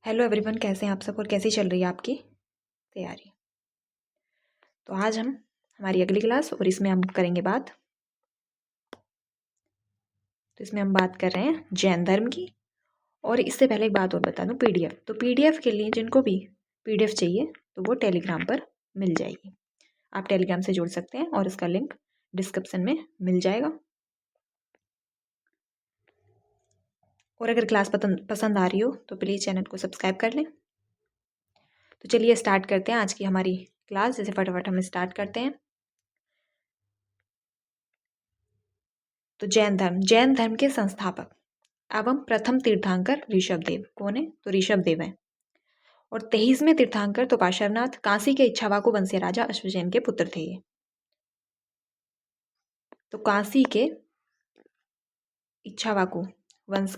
Hello everyone, कैसे हैं आप सब और कैसी चल रही है आपकी तैयारी। तो आज हम हमारी अगली क्लास और इसमें हम करेंगे बात। तो इसमें हम बात कर रहे हैं जैन धर्म की। और इससे पहले एक बात और बता दूं, पीडीएफ तो पीडीएफ के लिए जिनको भी पीडीएफ चाहिए तो वो टेलीग्राम पर मिल जाएगी। आप टेलीग्राम से जुड़ सकते हैं और इसका लिंक डिस्क्रिप्शन में मिल जाएगा। और अगर क्लास पसंद आ रही हो तो प्लीज़ चैनल को सब्सक्राइब कर लें। तो चलिए स्टार्ट करते हैं आज की हमारी क्लास। जैसे फटाफट हम स्टार्ट करते हैं। तो जैन धर्म के संस्थापक एवं प्रथम तीर्थंकर ऋषभदेव कौन है? तो ऋषभदेव है। और 23वें तीर्थंकर तो पार्श्वनाथ, काशी के इक्ष्वाकु वंशीय राजा अश्वसेन के पुत्र थे ये। तो काशी के इक्ष्वाकु वंश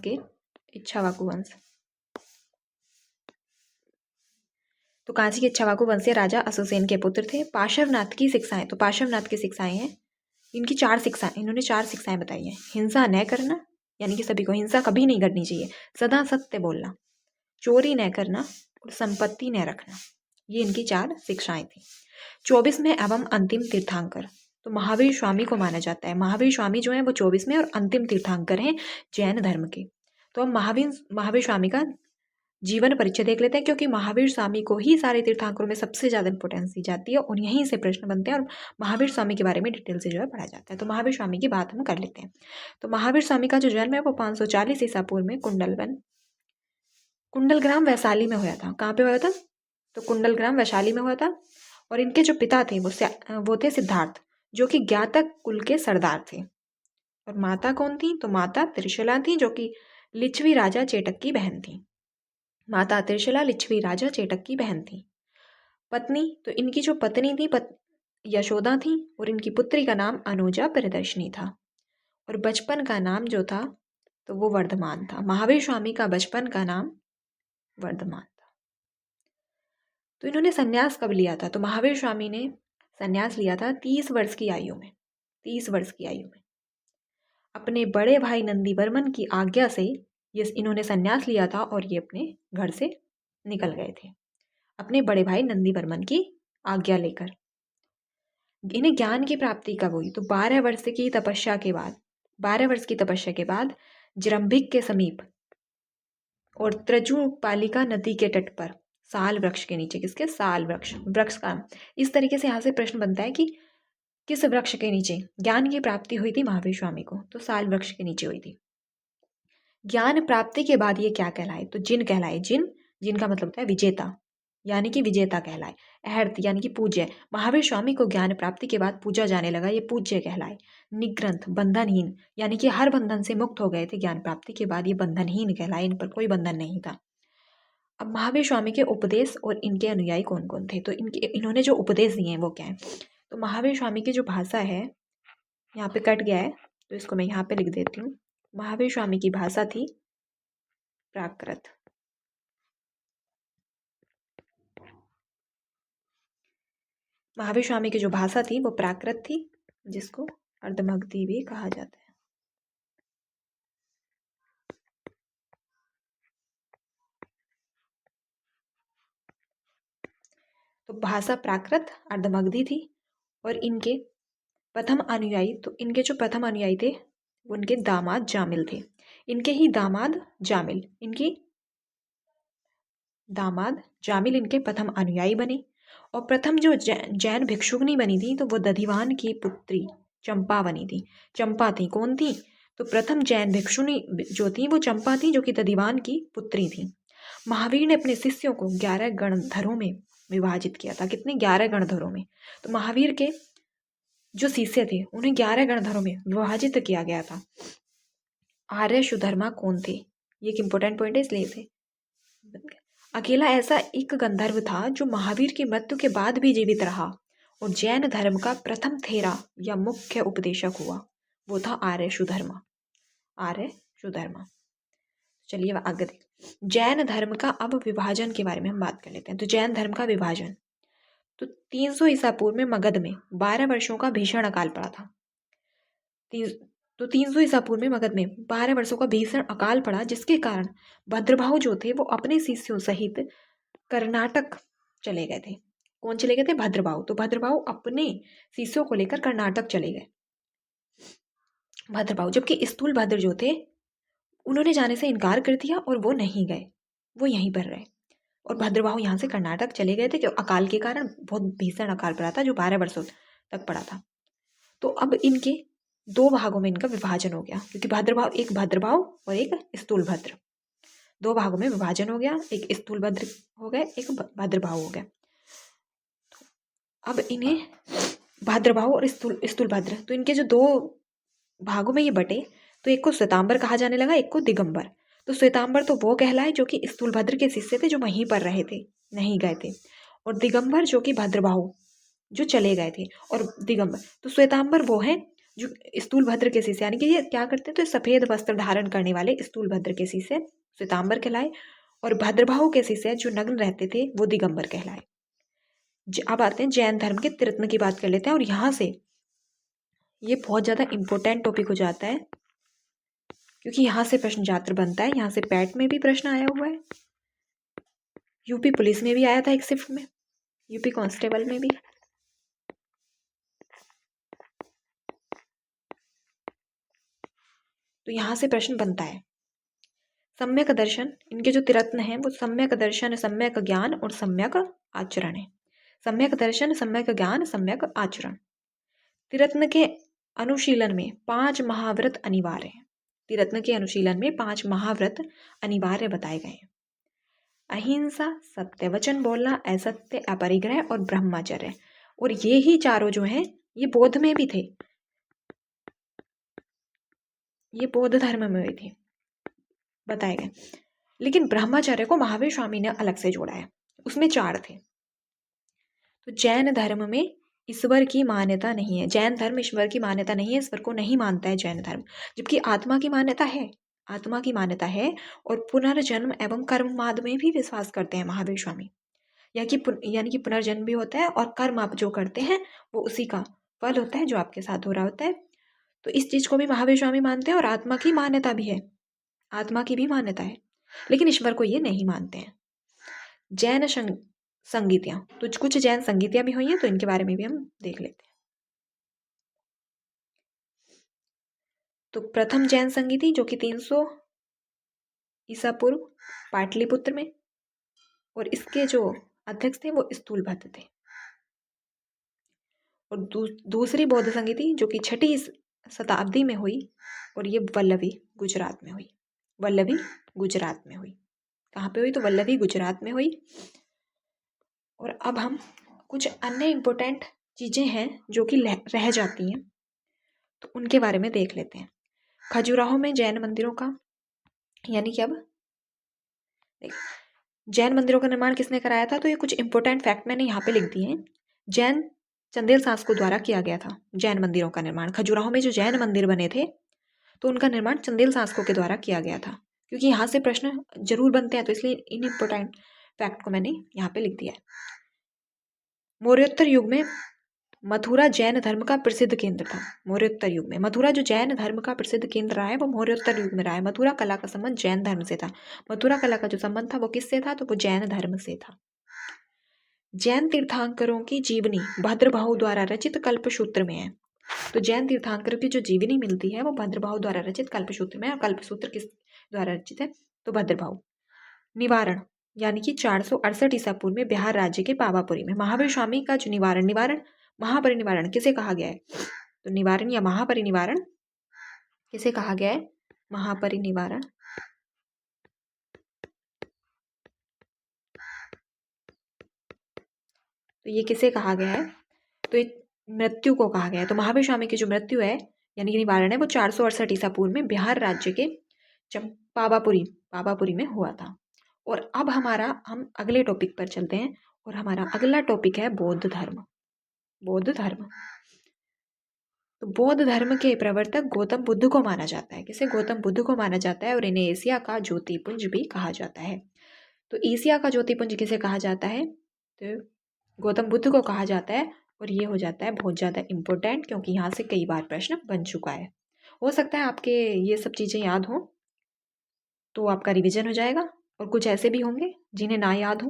तो काशी के इक्ष्वाकु वंशीय राजा अश्वसेन के पुत्र थे। पार्श्वनाथ की शिक्षाएं, तो पार्श्वनाथ की शिक्षाएं हैं इनकी इन्होंने 4 शिक्षाएं बताई हैं। हिंसा न करना, यानी कि सभी को हिंसा कभी नहीं करनी चाहिए। सदा सत्य बोलना, चोरी न करना और संपत्ति न रखना, ये इनकी 4 शिक्षाएं थी। 24वें एवं अंतिम तीर्थंकर तो महावीर स्वामी को माना जाता है। महावीर स्वामी जो है वो 24वें और अंतिम तीर्थंकर हैं जैन धर्म के। तो हम महावीर स्वामी का जीवन परिचय देख लेते हैं, क्योंकि महावीर स्वामी को ही सारे तीर्थंकरों में सबसे ज़्यादा इंपॉर्टेंस दी जाती है और यहीं से प्रश्न बनते हैं और महावीर स्वामी के बारे में डिटेल से जो है पढ़ा जाता है। तो महावीर स्वामी की बात हम कर लेते हैं। तो महावीर स्वामी का जो जन्म है वो 540 ईसा पूर्व में कुंडलग्राम वैशाली में हुआ था। कहाँ पे हुआ था? तो कुंडलग्राम वैशाली में हुआ था। और इनके जो पिता थे वो थे सिद्धार्थ, जो कि ज्ञातक कुल के सरदार थे। और माता कौन थी? तो माता त्रिशला थी, जो कि लिच्छवी राजा चेटक की बहन थी। माता त्रिशला लिच्छवी राजा चेटक की बहन थी। पत्नी, तो इनकी जो पत्नी थी यशोदा थी। और इनकी पुत्री का नाम अनुजा प्रियदर्शनी था। और बचपन का नाम जो था तो वो वर्धमान था। महावीर स्वामी का बचपन का नाम वर्धमान था। तो इन्होंने संन्यास कब लिया था? तो महावीर स्वामी ने संन्यास लिया था 30 वर्ष की आयु में। 30 वर्ष की आयु में अपने बड़े भाई नंदीवर्मन की आज्ञा से ये इन्होंने संन्यास लिया था और ये अपने घर से निकल गए थे अपने बड़े भाई नंदीवर्मन की आज्ञा लेकर। इन्हें ज्ञान की प्राप्ति कब हुई? तो 12 वर्ष की तपस्या के बाद 12 वर्ष की तपस्या के बाद जरंभिक के समीप और त्रजु पालिका नदी के तट पर साल वृक्ष के नीचे, किसके? साल वृक्ष का इस तरीके से यहाँ से प्रश्न बनता है कि किस वृक्ष के नीचे ज्ञान की प्राप्ति हुई थी महावीर स्वामी को? तो साल वृक्ष के नीचे हुई थी। ज्ञान प्राप्ति के बाद ये क्या कहलाए? तो जिन कहलाए। जिन का मतलब होता है विजेता, यानी कि विजेता कहलाए। अहर्त यानी कि पूज्य। महावीर स्वामी को ज्ञान प्राप्ति के बाद पूजा जाने लगा, ये पूज्य कहलाए। निग्रंथ बंधनहीन, यानी कि हर बंधन से मुक्त हो गए थे ज्ञान प्राप्ति के बाद, ये बंधनहीन कहलाए, इन पर कोई बंधन नहीं था। अब महावीर स्वामी के उपदेश और इनके अनुयायी कौन कौन थे? तो इन्होंने जो उपदेश दिए हैं वो क्या है? तो महावीर स्वामी की जो भाषा है, यहाँ पे कट गया है तो इसको मैं यहाँ पे लिख देती हूँ। महावीर स्वामी की भाषा थी प्राकृत। महावीर स्वामी की जो भाषा थी वो प्राकृत थी, जिसको अर्धमगधी भी कहा जाता है। तो भाषा प्राकृत अर्धमगधी थी। और इनके प्रथम अनुयायी, तो इनके जो प्रथम अनुयायी थे वो उनके दामाद जामिल थे। इनके ही दामाद जामिल इनके प्रथम अनुयायी बने। और प्रथम जो जैन भिक्षुकनी बनी थी तो वो दधिवान की पुत्री चंपा बनी थी। चंपा थी, कौन थी? तो प्रथम जैन भिक्षुनी जो थी वो चंपा थी, जो कि दधिवान की पुत्री थी। महावीर ने अपने शिष्यों को 11 गणधरों में विभाजित किया था। कितने? 11 गणधरों में। तो महावीर के जो शिष्य थे उन्हें 11 गणधरों में विभाजित किया गया था। आर्य सुधर्मा कौन थे? ये एक इंपॉर्टेंट पॉइंट है, इसलिए इसे अकेला ऐसा एक गंधर्व था जो महावीर की मृत्यु के बाद भी जीवित रहा और जैन धर्म का प्रथम थेरा या मुख्य उपदेशक हुआ। वो था आर्य सुधर्मा। चलिए आगे देख। जैन धर्म का अब विभाजन के बारे में हम बात कर लेते हैं। तो जैन धर्म का विभाजन, तो 300 ईसा पूर्व में मगध में 12 वर्षों का भीषण अकाल पड़ा था। तो 300 ईसा पूर्व में मगध में 12 वर्षों का भीषण अकाल पड़ा, जिसके कारण भद्रभाव जो थे वो अपने शिष्यों सहित कर्नाटक चले गए थे। कौन चले गए थे? भद्रभाव। तो भद्रभाव अपने शिष्यों को लेकर कर्नाटक चले गए भद्रभाव, जबकि स्थूलभद्र जो थे उन्होंने जाने से इनकार कर दिया और वो नहीं गए, वो यहीं पर रहे। और भद्रभाव यहाँ से कर्नाटक चले गए थे क्यों? अकाल के कारण बहुत भीषण अकाल पड़ा था जो 12 वर्षों तक पड़ा था। तो अब इनके 2 भागों में इनका विभाजन हो गया, क्योंकि भद्रभाव, एक भद्रभाव और एक स्थूलभद्र, 2 भागों में विभाजन हो गया। एक स्थूलभद्र हो गए, एक भद्रभाव हो गया। अब इन्हें भद्रभाव और स्थूलभद्र, तो इनके जो 2 भागों में ये बटे, तो एक को श्वेतांबर कहा जाने लगा, एक को दिगंबर। तो श्वेतांबर तो वो कहलाए जो कि स्थूलभद्र के शिष्य थे, जो वहीं पर रहे थे, नहीं गए थे। और दिगंबर जो कि भद्रभाव जो चले गए थे। और दिगंबर, तो श्वेतांबर वो हैं जो स्थूलभद्र के शिष्य, यानी कि ये क्या करते थे? तो सफेद वस्त्र धारण करने वाले स्थूलभद्र के शिष्य श्वेतांबर कहलाए, और भद्रभाव के शिष्य जो नग्न रहते थे वो दिगंबर कहलाए। अब आते हैं जैन धर्म के त्रिरत्न की बात कर लेते हैं, और यहाँ से ये बहुत ज़्यादा इम्पोर्टेंट टॉपिक हो जाता है, क्योंकि यहाँ से प्रश्न जात्र बनता है। यहाँ से पैट में भी प्रश्न आया हुआ है, यूपी पुलिस में भी आया था एक शिफ्ट में, यूपी कांस्टेबल में भी। तो यहाँ से प्रश्न बनता है। सम्यक दर्शन, इनके जो त्रिरत्न हैं वो सम्यक दर्शन, सम्यक ज्ञान और सम्यक आचरण है। सम्यक दर्शन, सम्यक ज्ञान, सम्यक आचरण। त्रिरत्न के अनुशीलन में 5 महाव्रत अनिवार्य हैं। त्रिरत्न के अनुशीलन में 5 महाव्रत अनिवार्य बताए गए हैं। अहिंसा, सत्य वचन बोलना, असत्य, अपरिग्रह और ब्रह्मचर्य। और ये ही चारों जो हैं ये बौद्ध में भी थे, ये बौद्ध धर्म में भी थे, बताए गए। लेकिन ब्रह्मचर्य को महावीर स्वामी ने अलग से जोड़ा है, उसमें 4 थे। तो जैन धर्म में ईश्वर की मान्यता नहीं है, जैन धर्म ईश्वर की मान्यता नहीं है, ईश्वर को नहीं मानता है जैन धर्म। जबकि आत्मा की मान्यता है, आत्मा की मान्यता है, और पुनर्जन्म एवं कर्मवाद में भी विश्वास करते हैं महावीर स्वामी, यानी कि पुनर्जन्म भी होता है, और कर्म आप जो करते हैं वो उसी का फल होता है जो आपके साथ हो रहा होता है। तो इस चीज को भी महावीर स्वामी मानते हैं, और आत्मा की मान्यता भी है, आत्मा की भी मान्यता है, लेकिन ईश्वर को ये नहीं मानते हैं। जैन संगीतियां, तो कुछ जैन संगीतियां भी हुई हैं, तो इनके बारे में भी हम देख लेते हैं। तो प्रथम जैन संगीति जो कि 300 ईसा पूर्व पाटलिपुत्र में, और इसके जो अध्यक्ष थे वो स्थूलभद्र थे। और दूसरी बौद्ध संगीति जो कि 6ठी शताब्दी में हुई, और ये वल्लभी गुजरात में हुई, वल्लभी गुजरात में हुई। कहाँ पे हुई? तो वल्लभी गुजरात में हुई। और अब हम कुछ अन्य इम्पोर्टेंट चीज़ें हैं जो कि रह जाती हैं, तो उनके बारे में देख लेते हैं। खजुराहो में जैन मंदिरों का, यानी कि अब जैन मंदिरों का निर्माण किसने कराया था? तो ये कुछ इंपॉर्टेंट फैक्ट मैंने यहाँ पे लिख दिए हैं। जैन चंदेल शासकों द्वारा किया गया था जैन मंदिरों का निर्माण। खजुराहो में जो जैन मंदिर बने थे तो उनका निर्माण चंदेल शासकों के द्वारा किया गया था, क्योंकि यहाँ से प्रश्न जरूर बनते हैं, तो इसलिए इन इम्पोर्टेंट फैक्ट को मैंने यहाँ पे लिख दिया है। मौर्योत्तर युग में मथुरा जैन धर्म का प्रसिद्ध केंद्र था। मौर्योत्तर युग में मथुरा जो जैन धर्म का प्रसिद्ध केंद्र रहा है वो मौर्योत्तर युग में रहा है। मथुरा कला का संबंध जैन धर्म से था। मथुरा कला का जो संबंध था वो किससे था? तो वो जैन धर्म से था। जैन तीर्थंकरों की जीवनी भद्रभाहु द्वारा रचित कल्पसूत्र में है। तो जैन तीर्थंकर की जो जीवनी मिलती है वो भद्रभाहु द्वारा रचित कल्पसूत्र में है। और कल्पसूत्र किस द्वारा रचित है? तो भद्रभाहु। निवारण, यानी कि 468 ईसा पूर्व में बिहार राज्य के पावापुरी में महावीर स्वामी का जो निवारण महापरिनिवारण किसे कहा गया है? तो निवारण या महापरिनिवारण किसे कहा गया है? महापरिनिवारण। तो ये किसे कहा गया है? तो ये मृत्यु को कहा गया है। तो महावीर स्वामी की जो मृत्यु है यानी कि निवारण है वो 468 ईसा पूर्व में बिहार राज्य के पावापुरी में हुआ था। और अब हम अगले टॉपिक पर चलते हैं, और हमारा अगला टॉपिक है बौद्ध धर्म। बौद्ध धर्म, तो बौद्ध धर्म के प्रवर्तक गौतम बुद्ध को माना जाता है। किसे? गौतम बुद्ध को माना जाता है, और इन्हें एशिया का ज्योतिपुंज भी कहा जाता है। तो एशिया का ज्योतिपुंज किसे कहा जाता है? तो गौतम बुद्ध को कहा जाता है। और ये हो जाता है बहुत ज़्यादा इम्पोर्टेंट, क्योंकि यहाँ से कई बार प्रश्न बन चुका है। हो सकता है आपके ये सब चीज़ें याद हों, तो आपका रिवीजन हो जाएगा। और कुछ ऐसे भी होंगे जिन्हें ना याद हो,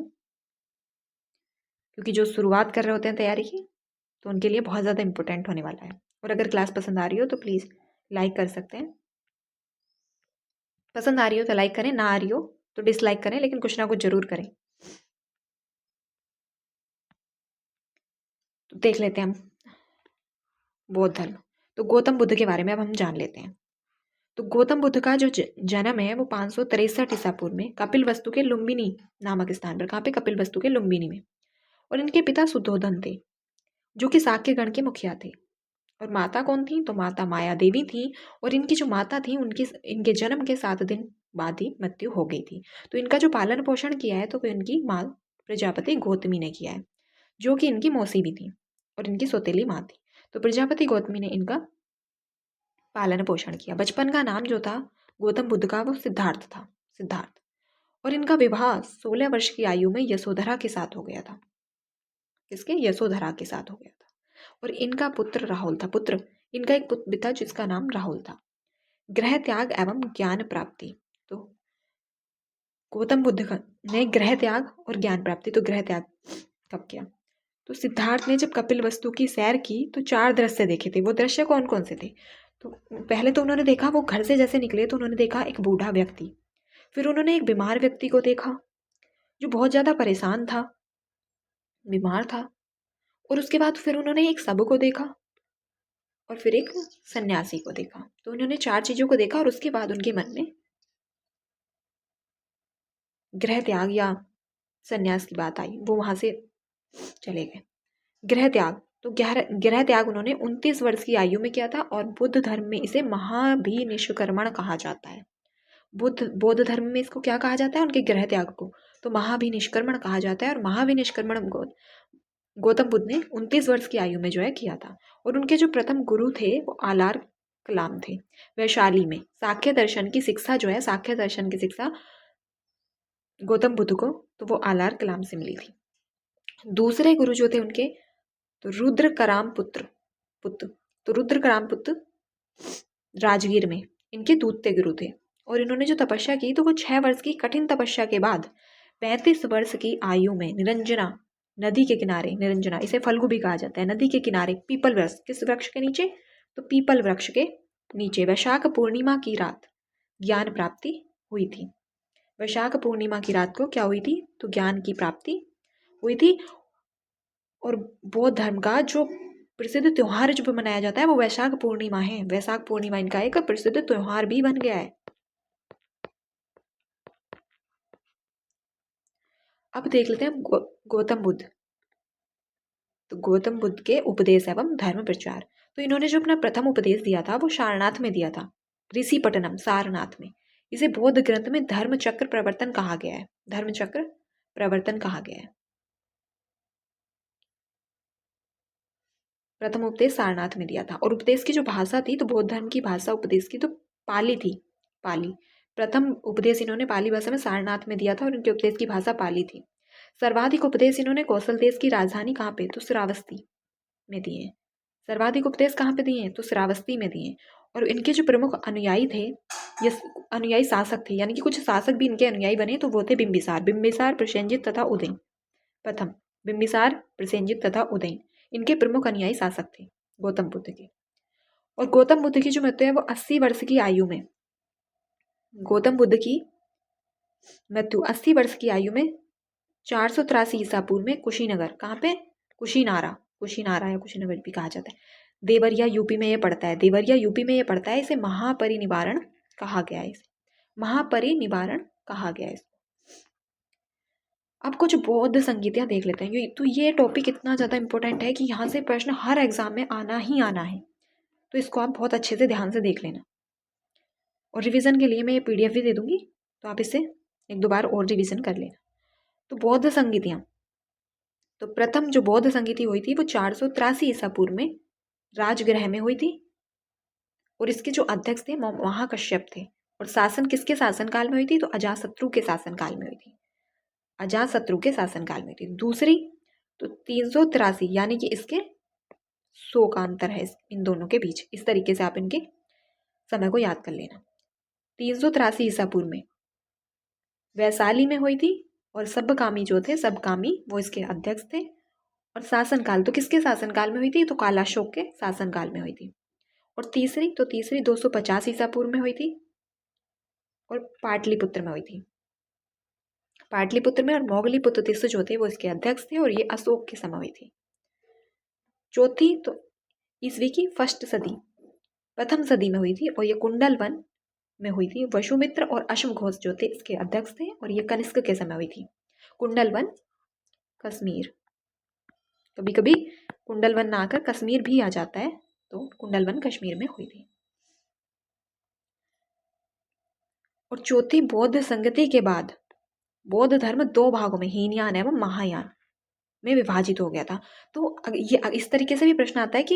क्योंकि जो शुरुआत कर रहे होते हैं तैयारी की, तो उनके लिए बहुत ज़्यादा इंपॉर्टेंट होने वाला है। और अगर क्लास पसंद आ रही हो तो प्लीज़ लाइक कर सकते हैं। पसंद आ रही हो तो लाइक करें, ना आ रही हो तो डिसलाइक करें, लेकिन कुछ ना कुछ ज़रूर करें। तो देख लेते हैं हम बौद्ध धर्म। तो गौतम बुद्ध के बारे में अब हम जान लेते हैं। तो गौतम बुद्ध का जो जन्म है वो 563 ईसा पूर्व में कपिल वस्तु के लुम्बिनी नामक स्थान पर। कहाँ पे? कपिल वस्तु के लुम्बिनी में। और इनके पिता सुद्धोधन थे, जो कि शाक्य गण के मुखिया थे। और माता कौन थी? तो माता माया देवी थी। और इनकी जो माता थी उनकी इनके जन्म के 7 दिन बाद ही मृत्यु हो गई थी। तो इनका जो पालन पोषण किया है तो इनकी माँ प्रजापति गौतमी ने किया है, जो कि इनकी मौसी भी थी और इनकी सौतेली माँ थी। तो प्रजापति गौतमी ने इनका पालन पोषण किया। बचपन का नाम जो था गौतम बुद्ध का वो सिद्धार्थ था, सिद्धार्थ। और इनका विवाह 16 वर्ष की आयु में यशोधरा के साथ हो गया था। किसके? यशोधरा के साथ हो गया था। और इनका पुत्र राहुल था। पुत्र, इनका एक पुत्र भी था जिसका नाम राहुल था। ग्रह त्याग एवं ज्ञान प्राप्ति। तो गौतम बुद्ध ने ग्रह त्याग और ज्ञान प्राप्ति, तो ग्रह त्याग कब किया? तो सिद्धार्थ ने जब कपिल वस्तु की सैर की तो 4 दृश्य देखे थे। वो दृश्य कौन कौन से थे? तो पहले तो उन्होंने देखा, वो घर से जैसे निकले तो उन्होंने देखा एक बूढ़ा व्यक्ति। फिर उन्होंने एक बीमार व्यक्ति को देखा जो बहुत ज़्यादा परेशान था, बीमार था। और उसके बाद फिर उन्होंने एक साधु को देखा और फिर एक सन्यासी को देखा। तो उन्होंने 4 चीज़ों को देखा और उसके बाद उनके मन में गृह त्याग या सन्यास की बात आई, वो वहाँ से चले गए। गृह त्याग, तो गृह त्याग उन्होंने 29 वर्ष की आयु में किया था। और बुद्ध धर्म में इसे महाभिनिष्क्रमण कहा जाता है। बौद्ध धर्म में इसको क्या कहा जाता है? उनके गृह त्याग को तो महाभिनिष्क्रमण कहा जाता है। और महाभिनिष्क्रमण गौतम बुद्ध ने 29 वर्ष की आयु में जो है किया था। और उनके जो प्रथम गुरु थे वो आलार कलाम थे। वैशाली में सांख्य दर्शन की शिक्षा जो है, सांख्य दर्शन की शिक्षा गौतम बुद्ध को तो वो आलार कलाम से मिली थी। दूसरे गुरु जो थे उनके, तो रुद्रकराम पुत्र, तो रुद्रकराम पुत्र राजगीर में इनके दूसरे गुरु थे। और इन्होंने जो तपस्या की तो वो 6 वर्ष की कठिन तपस्या के बाद 35 वर्ष की आयु में निरंजना नदी के किनारे, निरंजना इसे फल्गु भी कहा जाता है, नदी के किनारे पीपल वृक्ष, किस वृक्ष के नीचे? तो पीपल वृक्ष के नीचे वैशाख पूर्णिमा की रात ज्ञान प्राप्ति हुई थी। वैशाख पूर्णिमा की रात को क्या हुई थी? तो ज्ञान की प्राप्ति हुई थी। और बौद्ध धर्म का जो प्रसिद्ध त्योहार जो मनाया जाता है वो वैशाख पूर्णिमा है। वैशाख पूर्णिमा इनका एक प्रसिद्ध त्योहार भी बन गया है। अब देख लेते हैं गौतम बुद्ध। तो गौतम बुद्ध के उपदेश एवं धर्म प्रचार। तो इन्होंने जो अपना प्रथम उपदेश दिया था वो सारनाथ में दिया था, ऋषिपटनम सारनाथ में। इसे बौद्ध ग्रंथ में धर्म चक्र प्रवर्तन कहा गया है। धर्म चक्र प्रवर्तन कहा गया है। प्रथम उपदेश सारनाथ में दिया था। और उपदेश की जो भाषा थी तो बौद्ध धर्म की भाषा उपदेश की तो पाली थी, पाली। प्रथम उपदेश इन्होंने पाली भाषा में सारनाथ में दिया था और इनके उपदेश की भाषा पाली थी। सर्वाधिक उपदेश इन्होंने कौशल देश की राजधानी कहाँ पे? तो श्रावस्ती में दिए। सर्वाधिक उपदेश कहाँ पे दिए? तो श्रावस्ती में दिए। और इनके जो प्रमुख अनुयायी थे, ये अनुयायी शासक थे, यानी कि कुछ शासक भी इनके अनुयायी बने, तो वो थे बिंबिसार, बिंबिसार, प्रसेनजित तथा उदयन। प्रथम बिंबिसार, प्रसेनजित तथा उदयन इनके प्रमुख अनुयायी शासक थे गौतम बुद्ध के। और गौतम बुद्ध की जो मृत्यु है वो 80 वर्ष की आयु में, गौतम बुद्ध की मृत्यु 80 वर्ष की आयु में 483 ईसा पूर्व में कुशीनगर, कहाँ पे? कुशीनारा, कुशीनारा या कुशीनगर भी कहा जाता है। देवरिया यूपी में ये पड़ता है, देवरिया यूपी में ये पड़ता है। इसे महापरिनिवारण कहा गया है, इसे महापरिनिवारण कहा गया है। अब कुछ बौद्ध संगीतियाँ देख लेते हैं। तो ये टॉपिक इतना ज़्यादा इंपॉर्टेंट है कि यहाँ से प्रश्न हर एग्जाम में आना ही आना है, तो इसको आप बहुत अच्छे से ध्यान से देख लेना। और रिवीजन के लिए मैं ये PDF भी दे दूँगी, तो आप इसे 1-2 बार और रिवीजन कर लेना। तो बौद्ध संगीतियाँ, तो प्रथम जो बौद्ध संगीति हुई थी वो 483 ईसा पूर्व में राजगृह में हुई थी। और इसके जो अध्यक्ष थे महाकश्यप थे। और शासन किसके शासनकाल में हुई थी? तो अजातशत्रु के शासनकाल में हुई थी, अजातशत्रु के शासनकाल में थी। दूसरी तो 383, यानी कि इसके 100 का अंतर है इन दोनों के बीच। इस तरीके से आप इनके समय को याद कर लेना। 383 ईसा पूर्व में वैशाली में हुई थी, और सबकामी जो थे, सबकामी वो इसके अध्यक्ष थे। और शासनकाल तो किसके शासनकाल में हुई थी? तो कालाशोक के शासनकाल में हुई थी। और तीसरी 250 ईसा पूर्व में हुई थी, और पाटलिपुत्र में हुई थी। पाटलिपुत्र में। और मोगलीपुत्र तिस्स जो थे वो इसके अध्यक्ष थे, और ये अशोक के समय हुई थी। चौथी तो ईसवी की फर्स्ट सदी, प्रथम सदी में हुई थी, और ये कुंडल वन में हुई थी। वसुमित्र और अश्वघोष जो थे इसके अध्यक्ष थे, और ये कनिष्क के समय हुई थी। कुंडल वन कश्मीर, कभी कभी कुंडल वन ना आकर कश्मीर भी आ जाता है, तो कुंडल वन कश्मीर में हुई थी। और चौथी बौद्ध संगति के बाद बौद्ध धर्म दो भागों में, हीनयान एवं महायान में विभाजित हो गया था। तो ये इस तरीके से भी प्रश्न आता है कि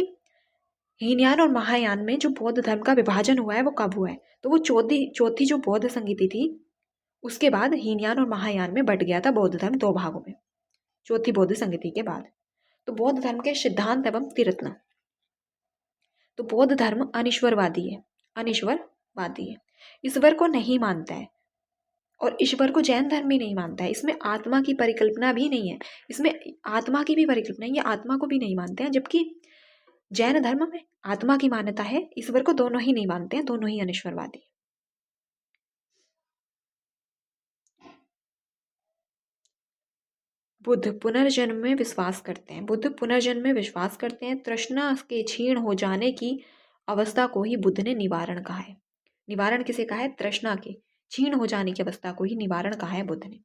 हीनयान और महायान में जो बौद्ध धर्म का विभाजन हुआ है वो कब हुआ है? तो वो चौथी जो बौद्ध संगति थी उसके बाद हीनयान और महायान में बट गया था बौद्ध धर्म दो भागों में, चौथी बौद्ध संगति के बाद। तो बौद्ध धर्म के सिद्धांत एवं तीर्थन, तो बौद्ध धर्म अनिश्वरवादी है, अनिश्वरवादी है, ईश्वर को नहीं मानता है, और ईश्वर को जैन धर्म भी नहीं मानता है। इसमें आत्मा की परिकल्पना भी नहीं है, इसमें आत्मा की भी परिकल्पना, ये आत्मा को भी नहीं मानते हैं। जबकि जैन धर्म में आत्मा की मान्यता है, ईश्वर को दोनों ही नहीं मानते हैं, दोनों ही अनिश्वरवादी। बुद्ध पुनर्जन्म में विश्वास करते हैं। बुद्ध पुनर्जन्म में विश्वास करते हैं। तृष्णा के क्षीण हो जाने की अवस्था को ही बुद्ध ने निवारण कहा है। निवारण किसे कहा है? तृष्णा के क्षीण हो जाने की अवस्था को ही निवारण कहा है बुद्ध ने।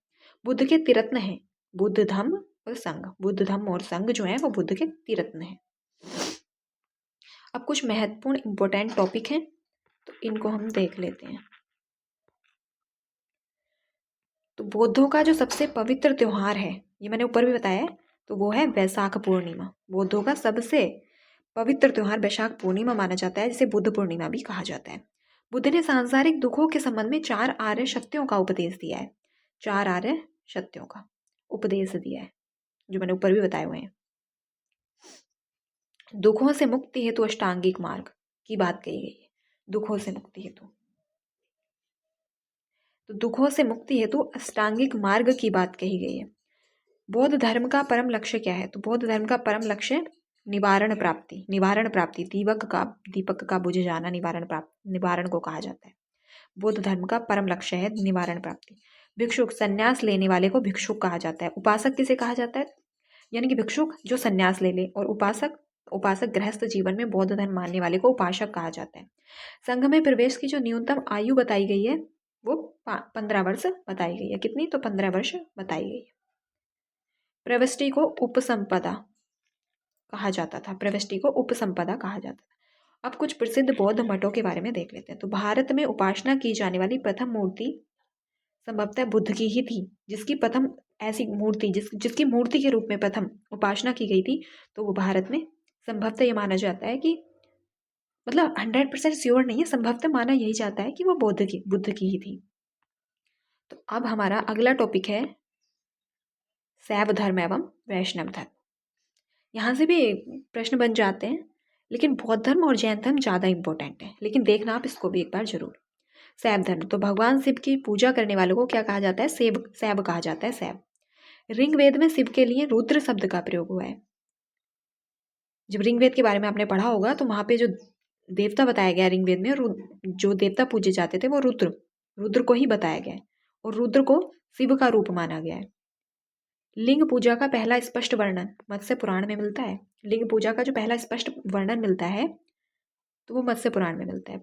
बुद्ध के तिरत्न है बुद्ध धम्म और संघ। बुद्ध धम्म और संघ जो है वो बुद्ध के तिरत्न है। अब कुछ महत्वपूर्ण इंपॉर्टेंट टॉपिक हैं, तो इनको हम देख लेते हैं। तो बौद्धों का जो सबसे पवित्र त्योहार है, ये मैंने ऊपर भी बताया है, तो वो है वैशाख पूर्णिमा। बौद्धों का सबसे पवित्र त्योहार वैशाख पूर्णिमा माना जाता है, जिसे बुद्ध पूर्णिमा भी कहा जाता है। बुद्ध ने सांसारिक दुखों के संबंध में 4 आर्य सत्यों का उपदेश दिया है। 4 आर्य सत्यों का उपदेश दिया है, जो मैंने ऊपर भी बताए हुए हैं। दुखों से मुक्ति हेतु अष्टांगिक मार्ग की बात कही गई है। दुखों से मुक्ति हेतु, तो दुखों से मुक्ति हेतु अष्टांगिक मार्ग की बात कही गई है। बौद्ध धर्म का परम लक्ष्य क्या है? तो बौद्ध धर्म का परम लक्ष्य निवारण प्राप्ति, निवारण प्राप्ति, दीपक का बुझ जाना, निवारण को कहा जाता है। बौद्ध धर्म का परम लक्ष्य है निवारण प्राप्ति। भिक्षुक, संन्यास लेने वाले को भिक्षुक कहा जाता है। उपासक किसे कहा जाता है? यानी कि भिक्षुक जो संन्यास ले ले, और उपासक गृहस्थ जीवन में बौद्ध धर्म मानने वाले को उपासक कहा जाता है। संघ में प्रवेश की जो न्यूनतम आयु बताई गई है वो 15 वर्ष बताई गई है। कितनी? तो 15 वर्ष बताई गई है। प्रविष्टि को उपसंपदा कहा जाता था। प्रविष्टि को उपसंपदा कहा जाता था। अब कुछ प्रसिद्ध बौद्ध मठों के बारे में देख लेते हैं। तो भारत में उपासना की जाने वाली प्रथम मूर्ति संभवतः बुद्ध की ही थी, जिसकी प्रथम ऐसी मूर्ति जिसकी मूर्ति के रूप में प्रथम उपासना की गई थी, तो वो भारत में संभवतः ये माना जाता है कि, मतलब 100% श्योर नहीं है, संभवतः माना यही जाता है कि वो बुद्ध की ही थी। तो अब हमारा अगला टॉपिक है शैव धर्म एवं वैष्णव धर्म। यहाँ से भी प्रश्न बन जाते हैं, लेकिन बौद्ध धर्म और जैन धर्म ज़्यादा इंपॉर्टेंट है। लेकिन देखना आप इसको भी एक बार जरूर। शैव धर्म, तो भगवान शिव की पूजा करने वालों को क्या कहा जाता है? शैव कहा जाता है। शैव। ऋग्वेद में शिव के लिए रुद्र शब्द का प्रयोग हुआ है। जब ऋग्वेद के बारे में आपने पढ़ा होगा तो वहाँ पे जो देवता बताया गया ऋग्वेद में, जो देवता पूजे जाते थे वो रुद्र को ही बताया गया है, और रुद्र को शिव का रूप माना गया है। लिंग पूजा का पहला स्पष्ट वर्णन मत्स्य पुराण में मिलता है। लिंग पूजा का जो पहला स्पष्ट वर्णन मिलता है तो वो मत्स्य पुराण में मिलता है।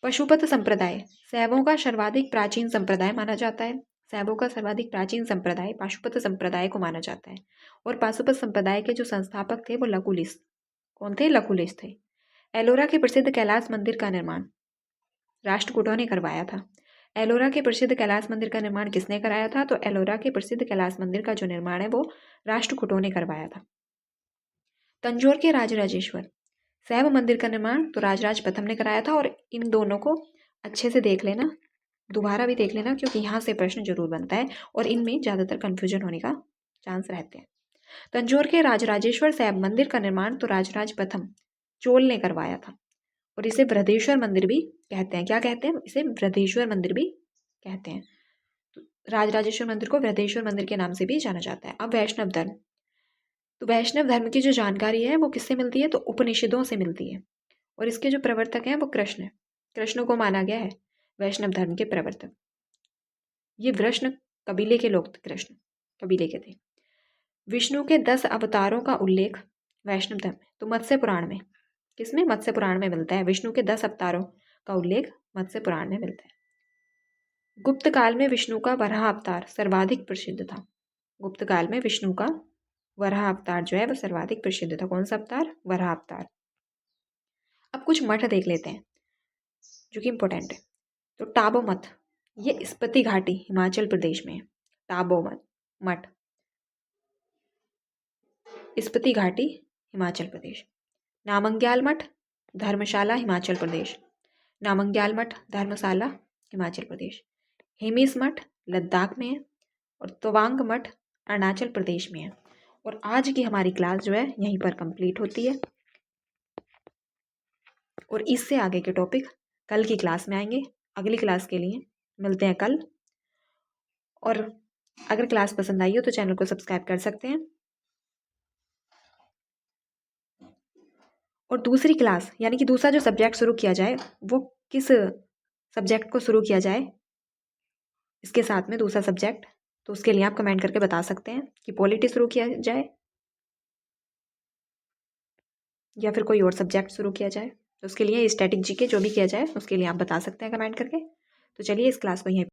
पशुपत संप्रदाय शैवों का सर्वाधिक प्राचीन संप्रदाय माना जाता है। शैवों का सर्वाधिक प्राचीन संप्रदाय पाशुपत संप्रदाय को माना जाता है। और पाशुपत संप्रदाय के जो संस्थापक थे वो लकुलिश। कौन थे? लकुलिश थे। एलोरा के प्रसिद्ध कैलाश मंदिर का निर्माण राष्ट्रकूटों ने करवाया था। एलोरा के प्रसिद्ध कैलाश मंदिर का निर्माण किसने कराया था? तो एलोरा के प्रसिद्ध कैलाश मंदिर का जो निर्माण है वो राष्ट्रकूटों ने करवाया था। तंजौर के राजराजेश्वर शैव मंदिर का निर्माण तो राजराज प्रथम ने कराया था। और इन दोनों को अच्छे से देख लेना, दोबारा भी देख लेना, क्योंकि यहाँ से प्रश्न जरूर बनता है और इनमें ज़्यादातर कन्फ्यूजन होने का चांस रहते हैं। तंजौर के राजराजेश्वर शैव मंदिर का निर्माण तो राजराज प्रथम चोल ने करवाया था। और इसे बृहदेश्वर मंदिर भी कहते हैं। क्या कहते हैं? इसे बृहदेश्वर मंदिर भी कहते हैं। तो राजराजेश्वर मंदिर को बृहदेश्वर मंदिर के नाम से भी जाना जाता है। अब वैष्णव धर्म, तो वैष्णव धर्म की जो जानकारी है वो किससे मिलती है? तो उपनिषदों से मिलती है। और इसके जो प्रवर्तक हैं वो कृष्ण है। कृष्ण को माना गया है वैष्णव धर्म के प्रवर्तक। ये वृष्ण कबीले के लोग थे, कृष्ण कबीले के थे। विष्णु के 10 अवतारों का उल्लेख वैष्णव धर्म में, तो मत्स्य पुराण में, किसमें? मत्स्य पुराण में मिलता है। विष्णु के 10 अवतारों का उल्लेख मत्स्य पुराण में मिलता है। गुप्त काल में विष्णु का वराह अवतार सर्वाधिक प्रसिद्ध था। गुप्त काल में विष्णु का वराह अवतार जो है वह सर्वाधिक प्रसिद्ध था। कौन सा अवतार? वराह अवतार। अब कुछ मठ देख लेते हैं जो कि इंपॉर्टेंट है। तो टाबो मठ, ये स्पीति घाटी हिमाचल प्रदेश में है। टाबो मठ, स्पीति घाटी हिमाचल प्रदेश। नामंग्याल मठ, धर्मशाला हिमाचल प्रदेश। नामंग्याल मठ, धर्मशाला हिमाचल प्रदेश। हेमिस मठ लद्दाख में है और तवांग मठ अरुणाचल प्रदेश में है। और आज की हमारी क्लास जो है यहीं पर कंप्लीट होती है और इससे आगे के टॉपिक कल की क्लास में आएंगे। अगली क्लास के लिए मिलते हैं कल। और अगर क्लास पसंद आई हो तो चैनल को सब्सक्राइब कर सकते हैं। और दूसरी क्लास यानी कि दूसरा जो सब्जेक्ट शुरू किया जाए वो किस सब्जेक्ट को शुरू किया जाए इसके साथ में दूसरा सब्जेक्ट, तो उसके लिए आप कमेंट करके बता सकते हैं कि पॉलिटी शुरू किया जाए या फिर कोई और सब्जेक्ट शुरू किया जाए। तो उसके लिए स्टैटिक जीके जो भी किया जाए उसके लिए आप बता सकते हैं कमेंट करके। तो चलिए इस क्लास को यहीं